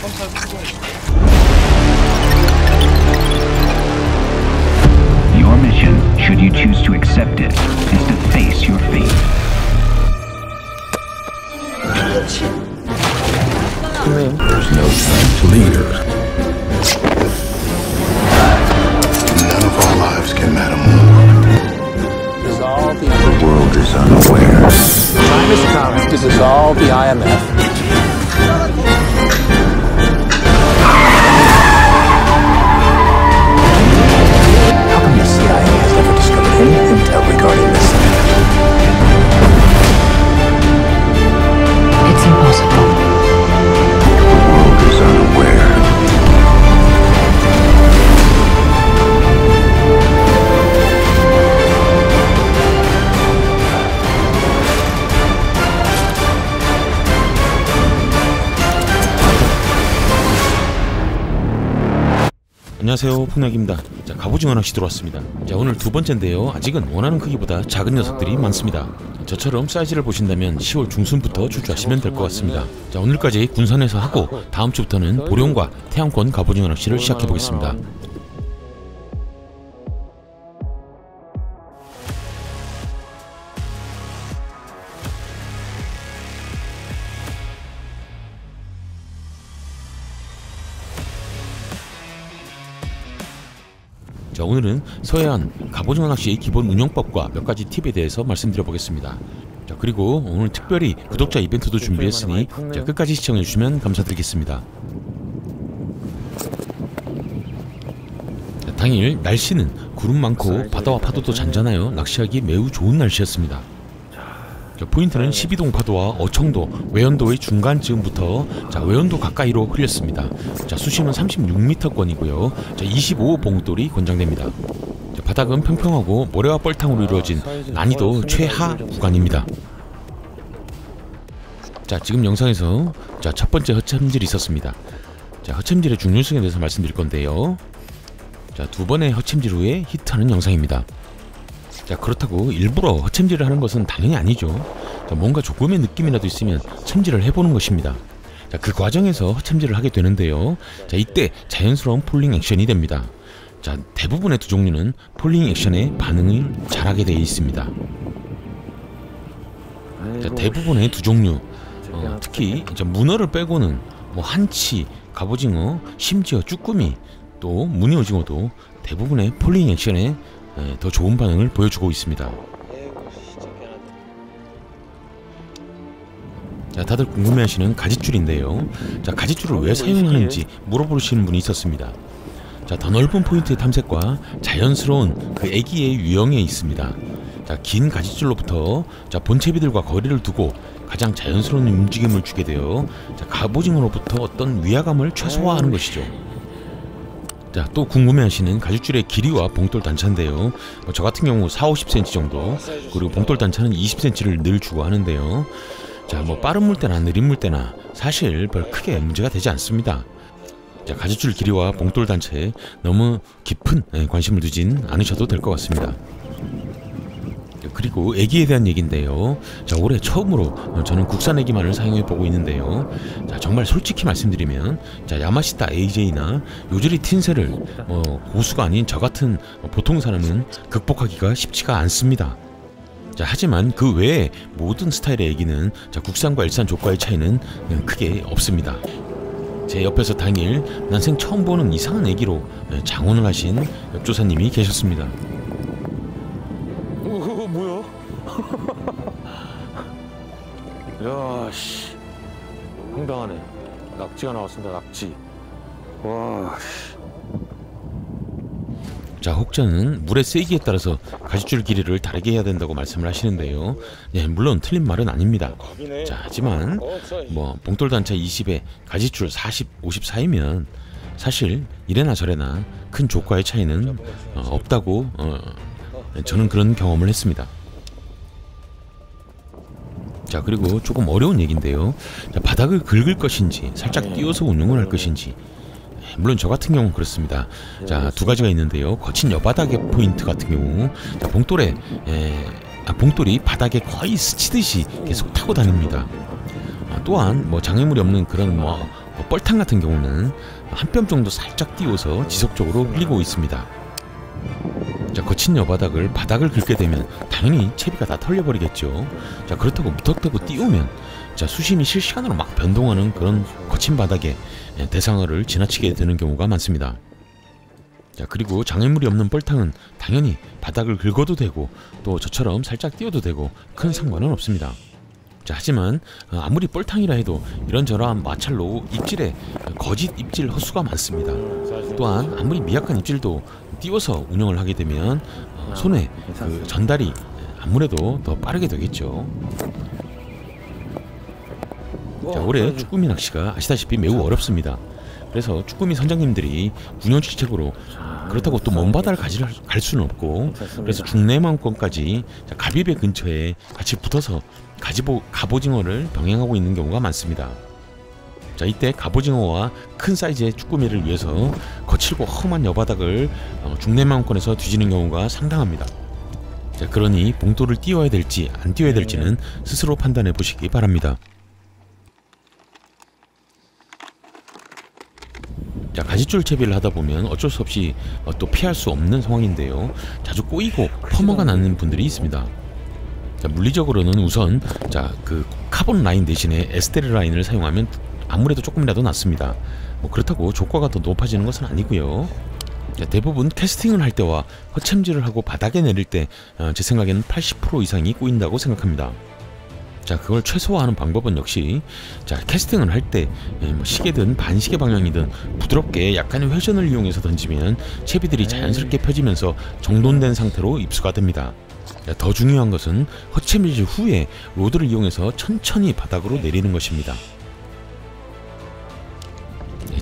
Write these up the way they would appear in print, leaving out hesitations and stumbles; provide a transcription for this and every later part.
Your mission, should you choose to accept it, is to face your fate. There's no time to leave. None of our lives can matter more. The world is unaware. Time has come to dissolve the IMF. How come the CIA has never discovered any intel regarding this? It's impossible. The world is unaware. 안녕하세요, 폭락입니다. 자, 갑오징어 낚시 들어왔습니다. 자, 오늘 두 번째인데요. 아직은 원하는 크기보다 작은 녀석들이 많습니다. 저처럼 사이즈를 보신다면 10월 중순부터 출주하시면 될 것 같습니다. 자, 오늘까지 군산에서 하고 다음 주부터는 보령과 태양권 갑오징어 낚시를 시작해 보겠습니다. 자, 오늘은 서해안 갑오징어 낚시의 기본 운영법과 몇 가지 팁에 대해서 말씀드려 보겠습니다. 자, 그리고 오늘 특별히 구독자 이벤트도 준비했으니 자, 끝까지 시청해 주시면 감사드리겠습니다. 자, 당일 날씨는 구름 많고 바다와 파도도 잔잔하여 낚시하기 매우 좋은 날씨였습니다. 자, 포인트는 12동 파도와 어청도, 외연도의 중간쯤부터 자, 외연도 가까이로 흘렸습니다. 자, 수심은 36m권이고요. 자, 25 봉돌이 권장됩니다. 자, 바닥은 평평하고 모래와 뻘탕으로 이루어진 난이도 최하 구간입니다. 자, 지금 영상에서 자, 첫 번째 허챔질이 있었습니다. 자, 허챔질의 중요성에 대해서 말씀드릴 건데요. 자, 두 번의 허챔질 후에 히트하는 영상입니다. 자, 그렇다고 일부러 허챔질을 하는 것은 당연히 아니죠. 자, 뭔가 조금의 느낌이라도 있으면 챔질을 해보는 것입니다. 자, 그 과정에서 허챔질을 하게 되는데요. 자, 이때 자연스러운 폴링 액션이 됩니다. 자, 대부분의 두 종류는 폴링 액션에 반응을 잘하게 되어 있습니다. 자, 대부분의 두 종류, 특히 이제 문어를 빼고는 뭐 한치, 갑오징어, 심지어 쭈꾸미, 또 무늬오징어도 대부분의 폴링 액션에 더 좋은 반응을 보여주고 있습니다. 자, 다들 궁금해하시는 가지줄인데요. 자, 가지줄을 왜 사용하는지 물어보시는 분이 있었습니다. 자, 더 넓은 포인트의 탐색과 자연스러운 그 애기의 유형에 있습니다. 자, 긴 가지줄로부터 자, 본체비들과 거리를 두고 가장 자연스러운 움직임을 주게 되어 자, 갑오징어로부터 어떤 위화감을 최소화하는 것이죠. 자, 또 궁금해하시는 가죽줄의 길이와 봉돌 단차인데요. 저 같은 경우 40-50cm 정도, 그리고 봉돌 단차는 20cm를 늘 주고 하는데요. 자, 뭐 빠른 물때나 느린 물때나 사실 별 크게 문제가 되지 않습니다. 자, 가죽줄 길이와 봉돌 단차에 너무 깊은 관심을 두진 않으셔도 될 것 같습니다. 그리고 애기에 대한 얘기인데요. 자, 올해 처음으로 저는 국산 애기만을 사용해 보고 있는데요. 자, 정말 솔직히 말씀드리면 자, 야마시타 AJ나 요즈리 틴셀을 고수가 아닌 저 같은 보통 사람은 극복하기가 쉽지가 않습니다. 자, 하지만 그 외에 모든 스타일의 애기는 자, 국산과 일산 조과의 차이는 크게 없습니다. 제 옆에서 당일 난생 처음 보는 이상한 애기로 장원을 하신 옆조사님이 계셨습니다. 뭐야? 야, 씨. 황당하네. 낙지가 나왔습니다, 낙지. 와, 씨. 자, 혹자는 물의 세기에 따라서 가지줄 길이를 다르게 해야 된다고 말씀을 하시는데요. 예, 물론 틀린 말은 아닙니다. 자, 하지만 뭐 봉돌 단차 20에 가지줄 40, 50 사이면 사실 이래나 저래나 큰 조과의 차이는 없다고 저는 그런 경험을 했습니다. 자, 그리고 조금 어려운 얘기인데요. 자, 바닥을 긁을 것인지 살짝 띄워서 운용을 할 것인지, 물론 저 같은 경우는 그렇습니다. 자, 두 가지가 있는데요. 거친 여바닥의 포인트 같은 경우 자, 봉돌이 바닥에 거의 스치듯이 계속 타고 다닙니다. 또한 뭐 장애물이 없는 그런 뭐 뻘탕 같은 경우는 한 뼘 정도 살짝 띄워서 지속적으로 흘리고 있습니다. 자, 거친 여바닥을 바닥을 긁게 되면 당연히 채비가 다 털려버리겠죠. 자, 그렇다고 무턱대고 띄우면 자, 수심이 실시간으로 막 변동하는 그런 거친 바닥에 대상어를 지나치게 되는 경우가 많습니다. 자, 그리고 장애물이 없는 뻘탕은 당연히 바닥을 긁어도 되고 또 저처럼 살짝 띄워도 되고 큰 상관은 없습니다. 자, 하지만 아무리 뻘탕이라 해도 이런저런 마찰로 입질에 거짓 입질 헛수가 많습니다. 또한 아무리 미약한 입질도 띄워서 운영을 하게 되면 손에 그 전달이 아무래도 더 빠르게 되겠죠. 자, 올해 쭈꾸미 낚시가 아시다시피 매우 어렵습니다. 그래서 쭈꾸미 선장님들이 운영지책으로 그렇다고 또 먼 바다를 갈 수는 없고, 그래서 중내만권까지 가비배 근처에 같이 붙어서 갑오징어를 병행하고 있는 경우가 많습니다. 자, 이때 갑오징어와 큰 사이즈의 쭈꾸미를 위해서 거칠고 험한 여바닥을 중내만권에서 뒤지는 경우가 상당합니다. 자, 그러니 봉돌을 띄워야 될지 안 띄워야 될지는 스스로 판단해 보시기 바랍니다. 자, 가지줄 채비를 하다 보면 어쩔 수 없이 또 피할 수 없는 상황인데요. 자주 꼬이고 퍼머가 나는 분들이 있습니다. 자, 물리적으로는 우선 그 카본 라인 대신에 에스테르 라인을 사용하면 아무래도 조금이라도 낫습니다. 뭐 그렇다고 조과가 더 높아지는 것은 아니고요. 자, 대부분 캐스팅을 할 때와 허챔질을 하고 바닥에 내릴 때 제 생각에는 80% 이상이 꼬인다고 생각합니다. 자, 그걸 최소화하는 방법은 역시 캐스팅을 할 때 시계든 반시계 방향이든 부드럽게 약간의 회전을 이용해서 던지면 채비들이 자연스럽게 펴지면서 정돈된 상태로 입수가 됩니다. 자, 더 중요한 것은 허챔질 후에 로드를 이용해서 천천히 바닥으로 내리는 것입니다.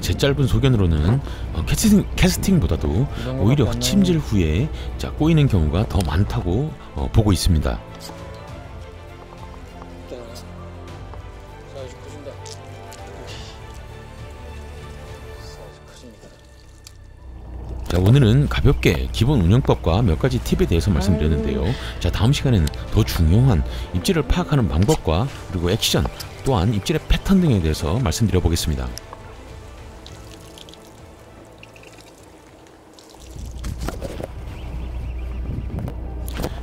제 짧은 소견으로는 캐스팅보다도 오히려 허챔질 후에 꼬이는 경우가 더 많다고 보고 있습니다. 자, 오늘은 가볍게 기본 운영법과 몇 가지 팁에 대해서 말씀드렸는데요. 자, 다음 시간에는 더 중요한 입질을 파악하는 방법과 그리고 액션, 또한 입질의 패턴 등에 대해서 말씀드려 보겠습니다.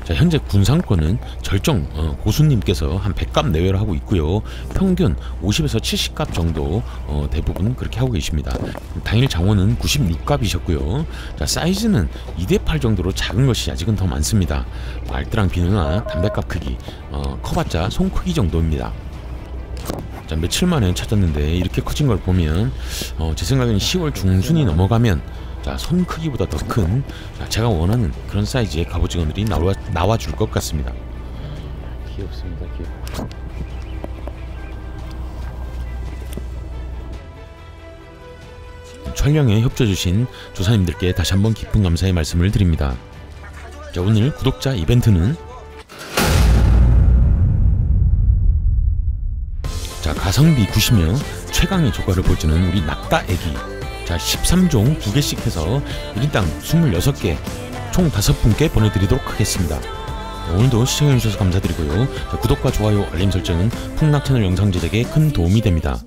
자, 현재 군상권은 절정 고수님께서 한 100갑 내외로 하고 있고요. 평균 50에서 70갑 정도 대부분 그렇게 하고 계십니다. 당일 장원은 96갑이셨고요. 자, 사이즈는 2대8 정도로 작은 것이 아직은 더 많습니다. 알뜰한 비누나 담배갑 크기, 커봤자 손 크기 정도입니다. 자, 며칠 만에 찾았는데 이렇게 커진 걸 보면 제 생각에는 10월 중순이 넘어가면 손 크기보다 더 큰 제가 원하는 그런 사이즈의 갑오징어들이 나와줄 것 같습니다. 귀엽습니다. 귀여워. 촬영에 협조해주신 조사님들께 다시 한번 깊은 감사의 말씀을 드립니다. 자, 오늘 구독자 이벤트는 가성비 90명 최강의 조과를 보여주는 우리 낙다 애기. 자, 13종 2개씩 해서 1인당 26개 총 5분께 보내드리도록 하겠습니다. 오늘도 시청해주셔서 감사드리고요. 자, 구독과 좋아요, 알림 설정은 풍락채널 영상 제작에 큰 도움이 됩니다.